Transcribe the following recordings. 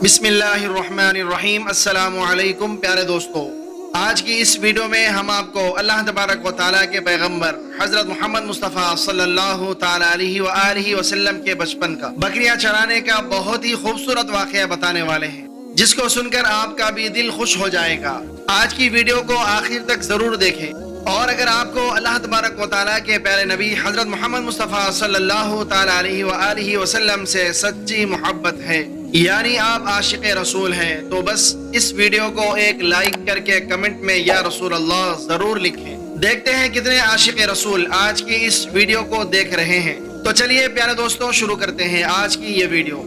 بسم اللہ الرحمن الرحیم۔ السلام علیکم پیارے دوستو، آج کی اس ویڈیو میں ہم آپ کو اللہ تبارک و تعالیٰ کے پیغمبر حضرت محمد مصطفیٰ صلی اللہ تعالیٰ علیہ وآلہ وسلم کے بچپن کا بکریاں چرانے کا بہت ہی خوبصورت واقعہ بتانے والے ہیں، جس کو سن کر آپ کا بھی دل خوش ہو جائے گا۔ آج کی ویڈیو کو آخر تک ضرور دیکھیں، اور اگر آپ کو اللہ تبارک و تعالیٰ کے پیارے نبی حضرت محمد مصطفیٰ صلی اللہ تعالیٰ علیہ وآلہ وسلم سے سچی محبت ہے، یعنی آپ عاشق رسول ہیں، تو بس اس ویڈیو کو ایک لائک کر کے کمنٹ میں یا رسول اللہ ضرور لکھیں۔ دیکھتے ہیں کتنے عاشق رسول آج کی اس ویڈیو کو دیکھ رہے ہیں۔ تو چلیے پیارے دوستوں، شروع کرتے ہیں آج کی یہ ویڈیو۔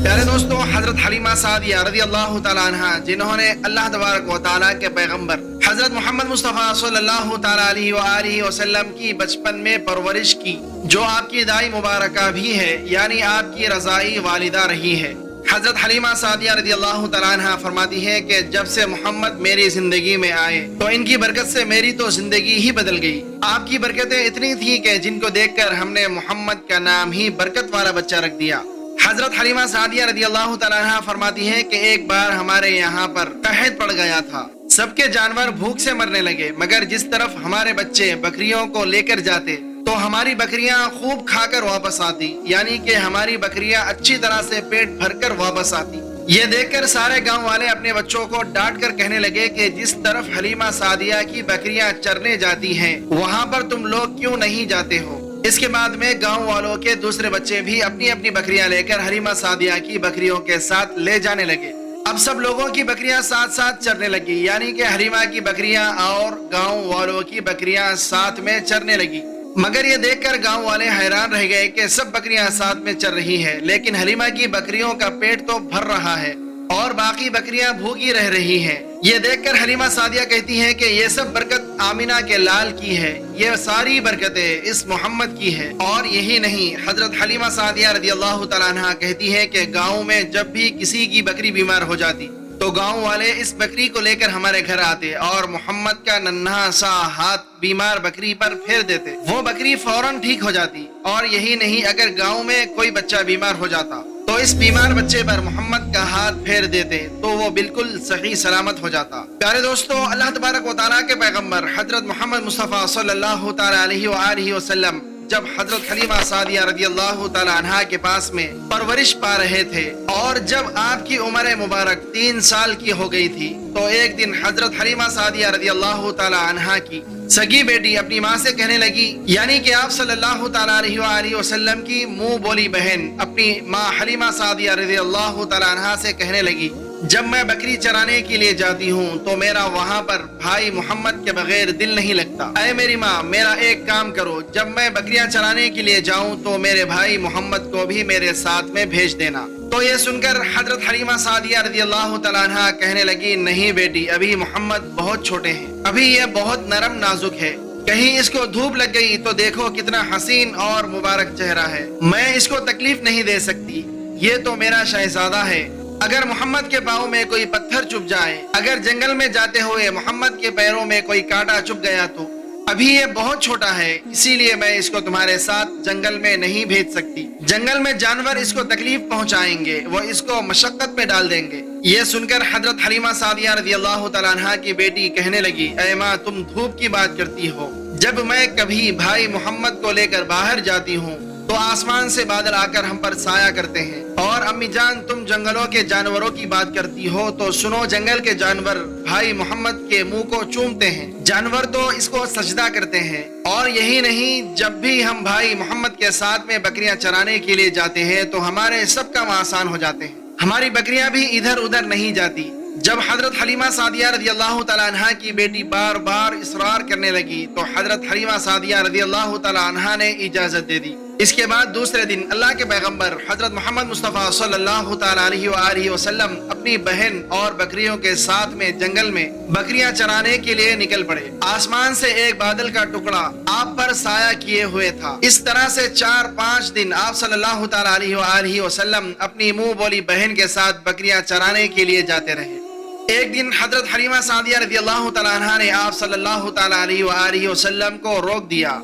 پیارے دوستوں، حضرت حلیمہ سعدیہ رضی اللہ تعالیٰ عنہ، جنہوں نے اللہ تبارک و تعالیٰ کے پیغمبر حضرت محمد مصطفیٰ صلی اللہ تعالیٰ علیہ وآلہ وسلم کی بچپن میں پرورش کی، جو آپ کی دائی مبارکہ بھی ہے، یعنی آپ کی رضائی والدہ رہی ہے۔ حضرت حلیمہ سعدیہ رضی اللہ تعالیٰ عنہ فرماتی ہے کہ جب سے محمد میری زندگی میں آئے تو ان کی برکت سے میری تو زندگی ہی بدل گئی۔ آپ کی برکتیں اتنی تھیں کہ جن کو دیکھ کر ہم نے محمد کا نام ہی برکت والا بچہ رکھ دیا۔ حضرت حلیمہ سعدیہ رضی اللہ تعالیٰ عنہ فرماتی ہے کہ ایک بار ہمارے یہاں پر قحط پڑ گیا تھا، سب کے جانور بھوک سے مرنے لگے، مگر جس طرف ہمارے بچے بکریوں کو لے کر جاتے تو ہماری بکریاں خوب کھا کر واپس آتی، یعنی کہ ہماری بکریاں اچھی طرح سے پیٹ بھر کر واپس آتی۔ یہ دیکھ کر سارے گاؤں والے اپنے بچوں کو ڈانٹ کر کہنے لگے کہ جس طرف حلیمہ سعدیہ کی بکریاں چرنے جاتی ہیں وہاں پر تم لوگ کیوں نہیں جاتے ہو؟ اس کے بعد میں گاؤں والوں کے دوسرے بچے بھی اپنی اپنی بکریاں لے کر حلیمہ سعدیہ کی بکریوں کے ساتھ لے جانے لگے۔ اب سب لوگوں کی بکریاں ساتھ ساتھ چرنے لگی، یعنی کہ حلیمہ کی بکریاں اور گاؤں والوں کی بکریاں ساتھ میں چرنے لگی۔ مگر یہ دیکھ کر گاؤں والے حیران رہ گئے کہ سب بکریاں ساتھ میں چر رہی ہیں، لیکن حلیمہ کی بکریوں کا پیٹ تو بھر رہا ہے اور باقی بکریاں بھوکی رہ رہی ہیں۔ یہ دیکھ کر حلیمہ سعدیہ کہتی ہیں کہ یہ سب برکت آمینہ کے لال کی ہے، یہ ساری برکتیں اس محمد کی ہے۔ اور یہی نہیں، حضرت حلیمہ سعدیہ رضی اللہ تعالیٰ عنہ کہتی ہے کہ گاؤں میں جب بھی کسی کی بکری بیمار ہو جاتی تو گاؤں والے اس بکری کو لے کر ہمارے گھر آتے اور محمد کا ننھا سا ہاتھ بیمار بکری پر پھیر دیتے، وہ بکری فوراً ٹھیک ہو جاتی۔ اور یہی نہیں، اگر گاؤں میں کوئی بچہ بیمار ہو جاتا تو اس بیمار بچے پر محمد کا ہاتھ پھیر دیتے تو وہ بالکل صحیح سلامت ہو جاتا۔ پیارے دوستو، اللہ تبارک و تعالیٰ کے پیغمبر حضرت محمد مصطفیٰ صلی اللہ تعالیٰ علیہ وآلہ وسلم جب حضرت حلیمہ سعدیہ رضی اللہ تعالیٰ عنہ کے پاس میں پرورش پا رہے تھے اور جب آپ کی عمر مبارک 3 سال کی ہو گئی تھی تو ایک دن حضرت حلیمہ سعدیہ رضی اللہ تعالیٰ عنہ کی سگی بیٹی اپنی ماں سے کہنے لگی، یعنی کہ آپ صلی اللہ تعالیٰ علیہ وآلہ وسلم کی منہ بولی بہن اپنی ماں حلیمہ سعدیہ رضی اللہ تعالیٰ عنہ سے کہنے لگی، جب میں بکری چرانے کے لیے جاتی ہوں تو میرا وہاں پر بھائی محمد کے بغیر دل نہیں لگتا۔ اے میری ماں، میرا ایک کام کرو، جب میں بکریاں چرانے کے لیے جاؤں تو میرے بھائی محمد کو بھی میرے ساتھ میں بھیج دینا۔ تو یہ سن کر حضرت حلیمہ سعدیہ رضی اللہ تعالیٰ عنہ کہنے لگی، نہیں بیٹی، ابھی محمد بہت چھوٹے ہیں، ابھی یہ بہت نرم نازک ہے، کہیں اس کو دھوپ لگ گئی تو دیکھو کتنا حسین اور مبارک چہرہ ہے، میں اس کو تکلیف نہیں دے سکتی، یہ تو میرا شہزادہ ہے، اگر محمد کے پاؤں میں کوئی پتھر چبھ جائے، اگر جنگل میں جاتے ہوئے محمد کے پیروں میں کوئی کانٹا چبھ گیا تو ابھی یہ بہت چھوٹا ہے، اسی لیے میں اس کو تمہارے ساتھ جنگل میں نہیں بھیج سکتی، جنگل میں جانور اس کو تکلیف پہنچائیں گے، وہ اس کو مشقت میں ڈال دیں گے۔ یہ سن کر حضرت حلیمہ سعدیہ رضی اللہ تعالیٰ عنہ کی بیٹی کہنے لگی، اے ماں، تم دھوپ کی بات کرتی ہو، جب میں کبھی بھائی محمد کو لے کر باہر جاتی ہوں تو آسمان سے بادل آ کر ہم پر سایہ کرتے ہیں، اور امی جان تم جنگلوں کے جانوروں کی بات کرتی ہو تو سنو، جنگل کے جانور بھائی محمد کے منہ کو چومتے ہیں، جانور تو اس کو سجدہ کرتے ہیں۔ اور یہی نہیں، جب بھی ہم بھائی محمد کے ساتھ میں بکریاں چرانے کے لیے جاتے ہیں تو ہمارے سب کام آسان ہو جاتے ہیں، ہماری بکریاں بھی ادھر ادھر نہیں جاتی۔ جب حضرت حلیمہ سعدیہ رضی اللہ تعالیٰ عنہ کی بیٹی بار بار اصرار کرنے لگی تو حضرت حلیمہ سعدیہ رضی اللہ تعالیٰ عنہ نے اجازت دے دی۔ اس کے بعد دوسرے دن اللہ کے پیغمبر حضرت محمد مصطفیٰ صلی اللہ تعالیٰ علیہ وآلہ وسلم اپنی بہن اور بکریوں کے ساتھ میں جنگل میں بکریاں چرانے کے لیے نکل پڑے۔ آسمان سے ایک بادل کا ٹکڑا آپ پر سایہ کیے ہوئے تھا۔ اس طرح سے 4-5 دن آپ صلی اللہ تعالیٰ علیہ وآلہ وسلم اپنی منہ بولی بہن کے ساتھ بکریاں چرانے کے لیے جاتے رہے۔ ایک دن حضرت حلیمہ سعدیہ رضی اللہ تعالیٰ عنہ نے آپ صلی اللہ تعالیٰ علیہ وآلہ وسلم کو روک دیا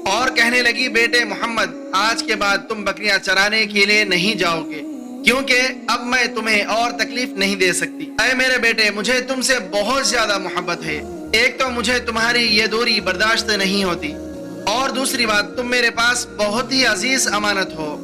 اور کہنے لگی، بیٹے محمد، آج کے بعد تم بکریاں چرانے کے لیے نہیں جاؤ گے، کیونکہ اب میں تمہیں اور تکلیف نہیں دے سکتی۔ اے میرے بیٹے، مجھے تم سے بہت زیادہ محبت ہے۔ ایک تو مجھے تمہاری یہ دوری برداشت نہیں ہوتی، اور دوسری بات تم میرے پاس بہت ہی عزیز امانت ہو،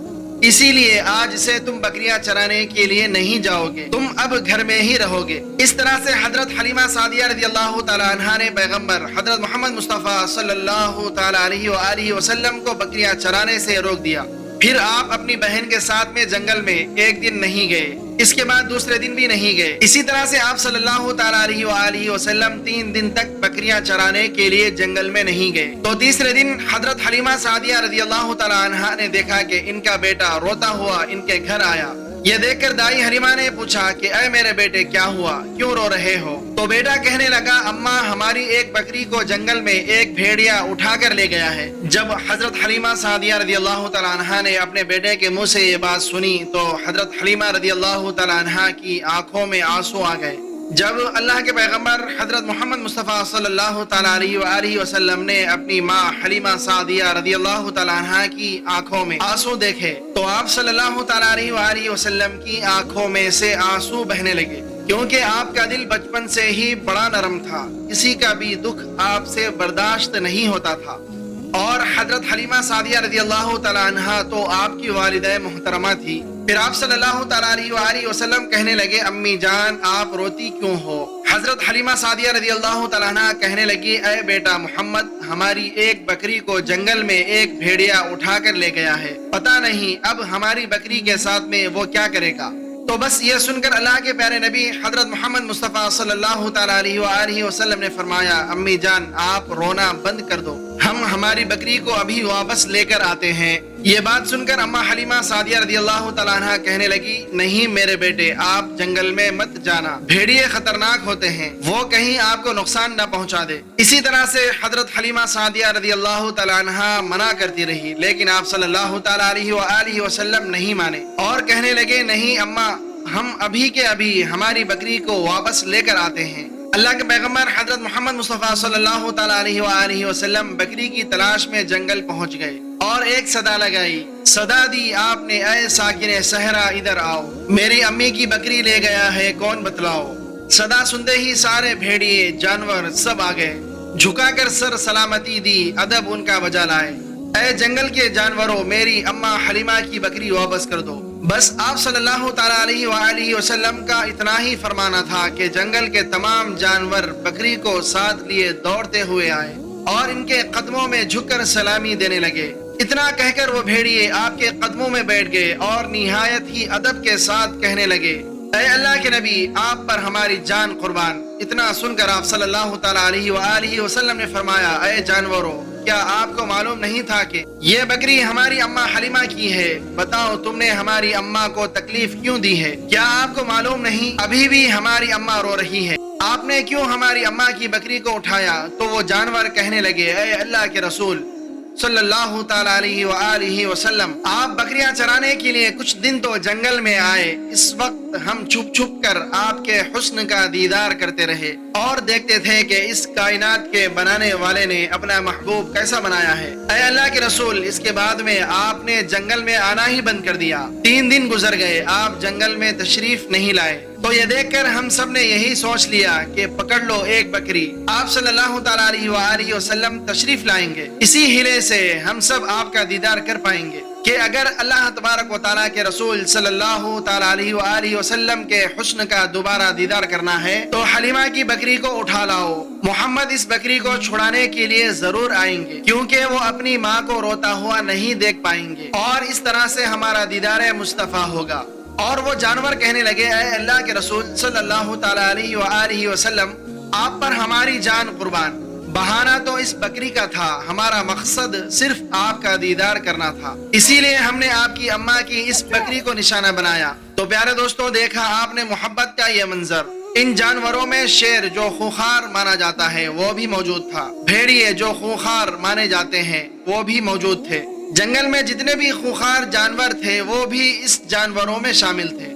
اسی لیے آج سے تم بکریاں چرانے کے لیے نہیں جاؤ گے، تم اب گھر میں ہی رہو گے۔ اس طرح سے حضرت حلیمہ سعدیہ رضی اللہ تعالی عنہا نے پیغمبر حضرت محمد مصطفیٰ صلی اللہ تعالی علیہ وآلہ وسلم کو بکریاں چرانے سے روک دیا۔ پھر آپ اپنی بہن کے ساتھ میں جنگل میں ایک دن نہیں گئے، اس کے بعد دوسرے دن بھی نہیں گئے۔ اسی طرح سے آپ صلی اللہ تعالی علیہ وآلہ وسلم 3 دن تک بکریاں چرانے کے لیے جنگل میں نہیں گئے۔ تو تیسرے دن حضرت حلیمہ سعدیہ رضی اللہ تعالی عنہا نے دیکھا کہ ان کا بیٹا روتا ہوا ان کے گھر آیا۔ یہ دیکھ کر دائی حلیمہ نے پوچھا کہ اے میرے بیٹے، کیا ہوا، کیوں رو رہے ہو؟ تو بیٹا کہنے لگا، اماں ہماری ایک بکری کو جنگل میں ایک بھیڑیا اٹھا کر لے گیا ہے۔ جب حضرت حلیمہ سعدیہ رضی اللہ تعالی عنہا نے اپنے بیٹے کے منہ سے یہ بات سنی تو حضرت حلیمہ رضی اللہ تعالی عنہا کی آنکھوں میں آنسو آ گئے۔ جب اللہ کے پیغمبر حضرت محمد مصطفیٰ صلی اللہ تعالی علیہ وآلہ وسلم نے اپنی ماں حلیمہ سعدیہ رضی اللہ تعالی عنہا کی آنکھوں میں آنسو دیکھے تو آپ صلی اللہ تعالی علیہ وآلہ وسلم کی آنکھوں میں سے آنسو بہنے لگے، کیونکہ آپ کا دل بچپن سے ہی بڑا نرم تھا، کسی کا بھی دکھ آپ سے برداشت نہیں ہوتا تھا۔ اور حضرت حلیمہ سعدیہ رضی اللہ تعالی عنہا تو آپ کی والدہ محترمہ تھی۔ پھر آپ صلی اللہ تعالی علیہ وآلہ وسلم کہنے لگے، امی جان آپ روتی کیوں ہو؟ حضرت حلیمہ سعدیہ رضی اللہ تعالی عنہا کہنے لگی، اے بیٹا محمد، ہماری ایک بکری کو جنگل میں ایک بھیڑیا اٹھا کر لے گیا ہے، پتہ نہیں اب ہماری بکری کے ساتھ میں وہ کیا کرے گا۔ تو بس یہ سن کر اللہ کے پیارے نبی حضرت محمد مصطفیٰ صلی اللہ تعالی علیہ وآلہ وسلم نے فرمایا، امی جان آپ رونا بند کر دو، ہم ہماری بکری کو ابھی واپس لے کر آتے ہیں۔ یہ بات سن کر اماں حلیمہ سعدیہ رضی اللہ تعالی عنہا کہنے لگی، نہیں میرے بیٹے، آپ جنگل میں مت جانا، بھیڑیے خطرناک ہوتے ہیں، وہ کہیں آپ کو نقصان نہ پہنچا دے۔ اسی طرح سے حضرت حلیمہ سعدیہ رضی اللہ تعالی عنہا منع کرتی رہی، لیکن آپ صلی اللہ تعالی علیہ وآلہ وسلم نہیں مانے اور کہنے لگے، نہیں اماں، ہم ابھی کے ابھی ہماری بکری کو واپس لے کر آتے ہیں۔ اللہ کے پیغمبر حضرت محمد مصطفیٰ صلی اللہ تعالی علیہ وآلہ وسلم بکری کی تلاش میں جنگل پہنچ گئے اور ایک صدا لگائی، صدا دی آپ نے، اے ساکن صحرا ادھر آؤ، میری امی کی بکری لے گیا ہے، کون بتلاؤ۔ صدا سنتے ہی سارے بھیڑیے جانور سب آ گئے، جھکا کر سر سلامتی دی، ادب ان کا بجا لائے، اے جنگل کے جانوروں، میری اماں حلیمہ کی بکری واپس کر دو۔ بس آپ صلی اللہ تعالی علیہ وآلہ وسلم کا اتنا ہی فرمانا تھا کہ جنگل کے تمام جانور بکری کو ساتھ لیے دوڑتے ہوئے آئے اور ان کے قدموں میں جھک کر سلامی دینے لگے۔ اتنا کہہ کر وہ بھیڑیے آپ کے قدموں میں بیٹھ گئے اور نہایت ہی ادب کے ساتھ کہنے لگے، اے اللہ کے نبی، آپ پر ہماری جان قربان۔ اتنا سن کر آپ صلی اللہ تعالی علیہ وآلہ وسلم نے فرمایا، اے جانوروں، کیا آپ کو معلوم نہیں تھا کہ یہ بکری ہماری اماں حلیمہ کی ہے؟ بتاؤ تم نے ہماری اماں کو تکلیف کیوں دی ہے؟ کیا آپ کو معلوم نہیں ابھی بھی ہماری اماں رو رہی ہے؟ آپ نے کیوں ہماری اماں کی بکری کو اٹھایا؟ تو وہ جانور کہنے لگے، اے اللہ کے رسول صلی اللہ تعالی علیہ وآلہ وسلم، آپ بکریاں چرانے کے لیے کچھ دن تو جنگل میں آئے، اس وقت ہم چھپ چھپ کر آپ کے حسن کا دیدار کرتے رہے اور دیکھتے تھے کہ اس کائنات کے بنانے والے نے اپنا محبوب کیسا بنایا ہے۔ اے اللہ کے رسول، اس کے بعد میں آپ نے جنگل میں آنا ہی بند کر دیا، 3 دن گزر گئے، آپ جنگل میں تشریف نہیں لائے۔ تو یہ دیکھ کر ہم سب نے یہی سوچ لیا کہ پکڑ لو ایک بکری، آپ صلی اللہ تعالی علیہ وآلہ وسلم تشریف لائیں گے، اسی ہیلے سے ہم سب آپ کا دیدار کر پائیں گے کہ اگر اللہ تبارک و تعالیٰ کے رسول صلی اللہ تعالی علیہ وآلہ وسلم کے حسن کا دوبارہ دیدار کرنا ہے تو حلیمہ کی بکری کو اٹھا لاؤ، محمد اس بکری کو چھڑانے کے لیے ضرور آئیں گے، کیونکہ وہ اپنی ماں کو روتا ہوا نہیں دیکھ پائیں گے اور اس طرح سے ہمارا دیدار مصطفیٰ ہوگا۔ اور وہ جانور کہنے لگے، اے اللہ کے رسول صلی اللہ تعالی علیہ وآلہ وسلم، آپ پر ہماری جان قربان، بہانہ تو اس بکری کا تھا، ہمارا مقصد صرف آپ کا دیدار کرنا تھا، اسی لیے ہم نے آپ کی اماں کی اس بکری کو نشانہ بنایا۔ تو پیارے دوستوں، دیکھا آپ نے محبت کا یہ منظر، ان جانوروں میں شیر جو خونخوار مانا جاتا ہے وہ بھی موجود تھا، بھیڑیے جو خونخوار مانے جاتے ہیں وہ بھی موجود تھے، جنگل میں جتنے بھی خونخوار جانور تھے وہ بھی اس جانوروں میں شامل تھے۔